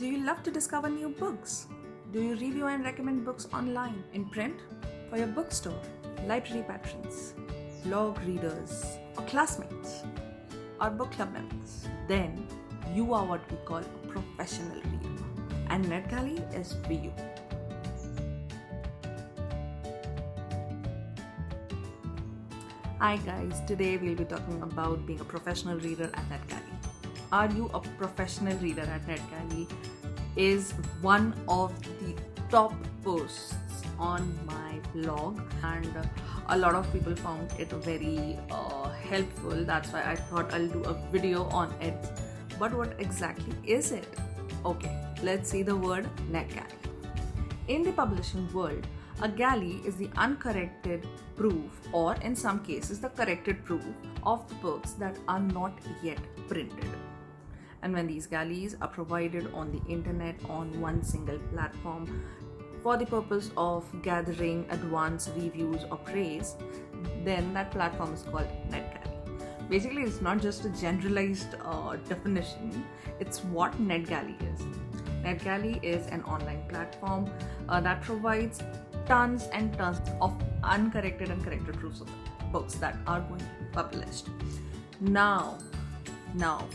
Do you love to discover new books? Do you review and recommend books online, in print, for your bookstore, library patrons, blog readers, or classmates, or book club members? Then you are what we call a professional reader, and NetGalley is for you. Hi guys, today we'll be talking about being a professional reader at NetGalley. Are you a professional reader at NetGalley is one of the top posts on my blog, and a lot of people found it very helpful. That's why I thought I'll do a video on it. But what exactly is it? Okay, let's see the word NetGalley. In the publishing world, a galley is the uncorrected proof, or in some cases the corrected proof, of the books that are not yet printed. And when these galleys are provided on the internet on one single platform for the purpose of gathering advanced reviews or praise, then that platform is called NetGalley. Basically, it's not just a generalized definition, it's what NetGalley is. NetGalley is an online platform that provides tons and tons of uncorrected and corrected proofs of books that are going to be published. Now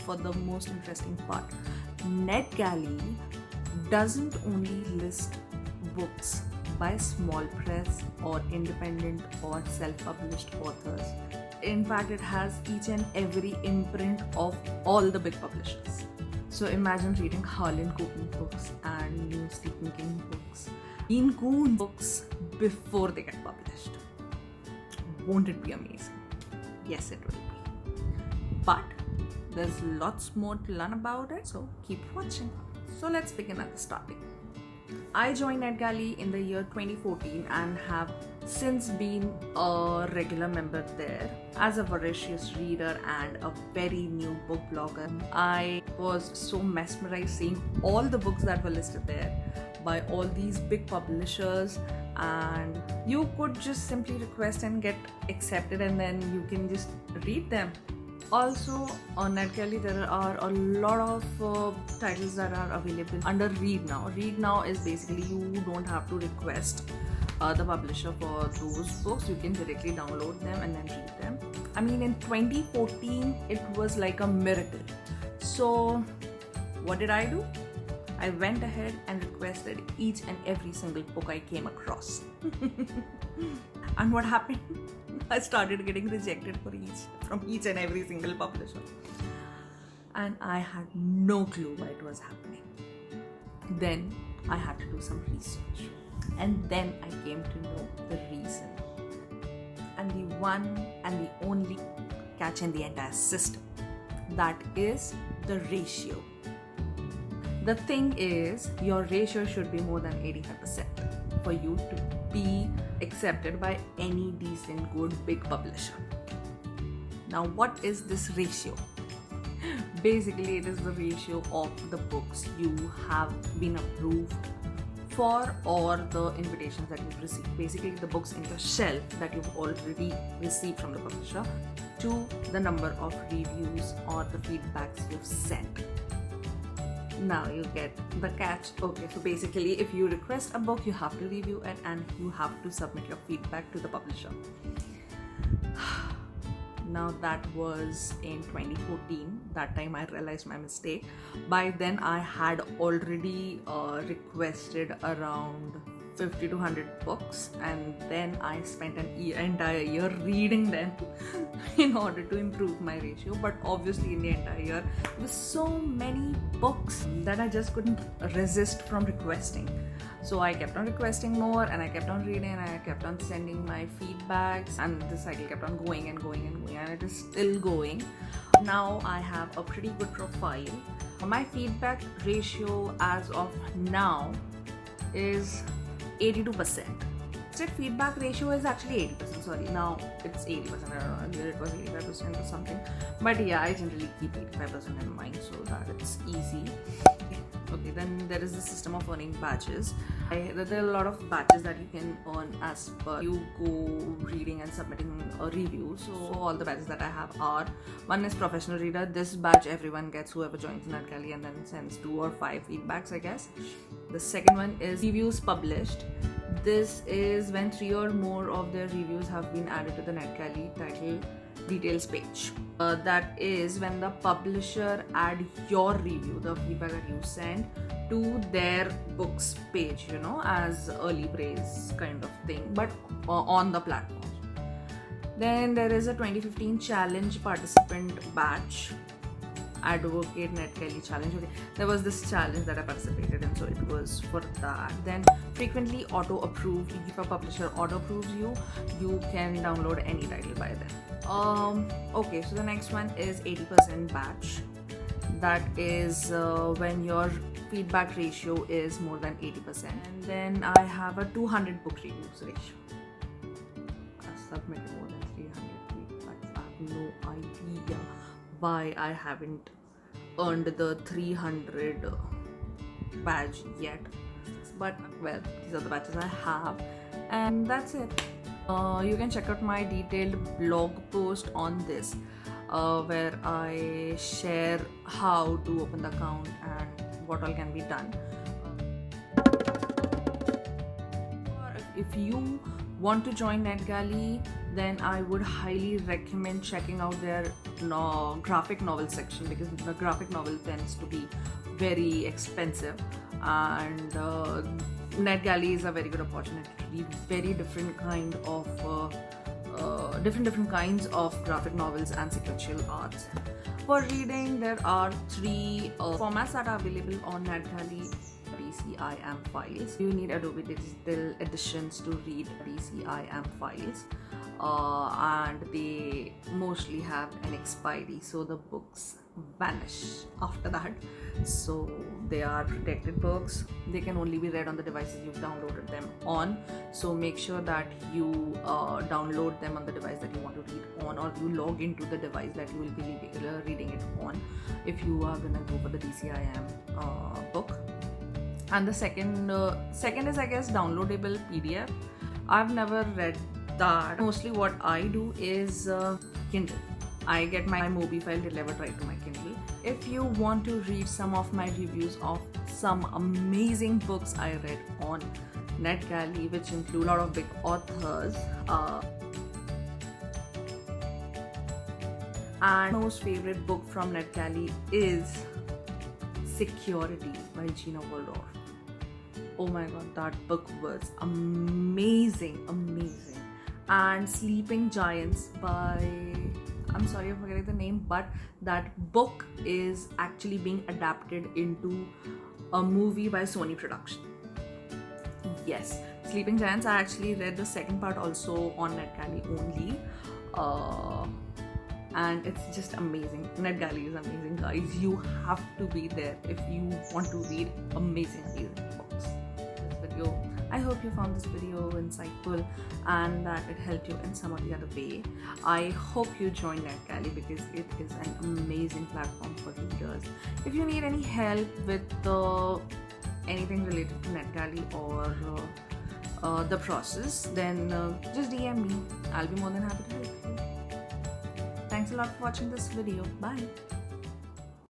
for the most interesting part, NetGalley doesn't only list books by small press or independent or self-published authors. In fact, it has each and every imprint of all the big publishers. So imagine reading Harlan Coben books and new Stephen King books, Dean Koon books before they get published. Won't it be amazing? Yes, it will be. But there's lots more to learn about it, so keep watching. So let's begin at the starting. I joined NetGalley in the year 2014 and have since been a regular member there. As a voracious reader and a very new book blogger, I was so mesmerized seeing all the books that were listed there by all these big publishers, and you could just simply request and get accepted, and then you can just read them. Also on NetGalley there are a lot of titles that are available under Read Now. Read Now is basically you don't have to request the publisher for those books. You can directly download them and then read them. I mean, in 2014 it was like a miracle. So what did I do? I went ahead and requested each and every single book I came across. And what happened? I started getting rejected from each and every single publisher. And I had no clue why it was happening. Then I had to do some research. And then I came to know the reason. And the one and the only catch in the entire system. That is the ratio. The thing is, your ratio should be more than 85% for you to be accepted by any decent, good, big publisher. Now, what is this ratio? Basically, it is the ratio of the books you have been approved for or the invitations that you've received. Basically, the books in your shelf that you've already received from the publisher to the number of reviews or the feedbacks you've sent. Now you get the catch. Okay, so basically if you request a book, you have to review it and you have to submit your feedback to the publisher. Now that was in 2014. That time I realized my mistake. By then I had already requested around 50 to 100 books, and then I spent an entire year reading them in order to improve my ratio. But obviously in the entire year there were so many books that I just couldn't resist from requesting. So I kept on requesting more, and I kept on reading, and I kept on sending my feedbacks, and the cycle kept on going and going and going, and it is still going. Now I have a pretty good profile. My feedback ratio as of now is 82%. State feedback ratio is actually 80%. Sorry, now it's 80%. I don't know, earlier it was 85% or something. But yeah, I generally keep 85% in mind so that it's easy. Okay, then there is the system of earning badges. There are a lot of badges that you can earn as per you go reading and submitting a review. So all the badges that I have are, one is professional reader. This badge everyone gets, whoever joins NetGalley and then sends 2 or 5 feedbacks, I guess. The second one is reviews published. This is when 3 or more of their reviews have been added to the NetGalley title details page. That is when the publisher add your review, the feedback that you send, to their books page, you know, as early praise kind of thing, but on the platform. Then there is a 2015 challenge participant batch, Advocate NetGalley challenge. Okay, there was this challenge that I participated in, so it was for that. Then frequently auto approved. If a publisher auto approves you, you can download any title by them. Okay, so the next one is 80% batch. That is when your feedback ratio is more than 80%. And then I have a 200 book reviews ratio. I submitted more than 300 feedbacks. I have no idea why I haven't earned the 300 badge yet, but well, these are the badges I have, and that's it. You can check out my detailed blog post on this, where I share how to open the account and what all can be done. If you want to join NetGalley, then I would highly recommend checking out their graphic novel section, because the graphic novel tends to be very expensive, and NetGalley is a very good opportunity to read very different kinds of graphic novels and sequential arts. For reading, there are 3 formats that are available on NetGalley. DCIM files. You need Adobe Digital Editions to read DCIM files, and they mostly have an expiry, so the books vanish after that. So they are protected books. They can only be read on the devices you've downloaded them on. So make sure that you download them on the device that you want to read on, or you log into the device that you will be reading it on if you are gonna go for the DCIM book. And the second is, I guess, downloadable PDF. I've never read that. Mostly what I do is Kindle. I get my Mobi file delivered right to my Kindle. If you want to read some of my reviews of some amazing books I read on NetGalley, which include a lot of big authors, and my most favorite book from NetGalley is Security by Gina Waldorf. Oh my god, that book was amazing. And Sleeping Giants by, I'm sorry I'm forgetting the name, but that book is actually being adapted into a movie by Sony Production. Yes, Sleeping Giants, I actually read the second part also on NetGalley only. And it's just amazing. NetGalley is amazing, guys. You have to be there if you want to read amazing books. I hope you found this video insightful and that it helped you in some or the other way. I hope you join NetGalley because it is an amazing platform for readers. If you need any help with anything related to NetGalley or the process, then just DM me. I'll be more than happy to help you. Thanks a lot for watching this video. Bye.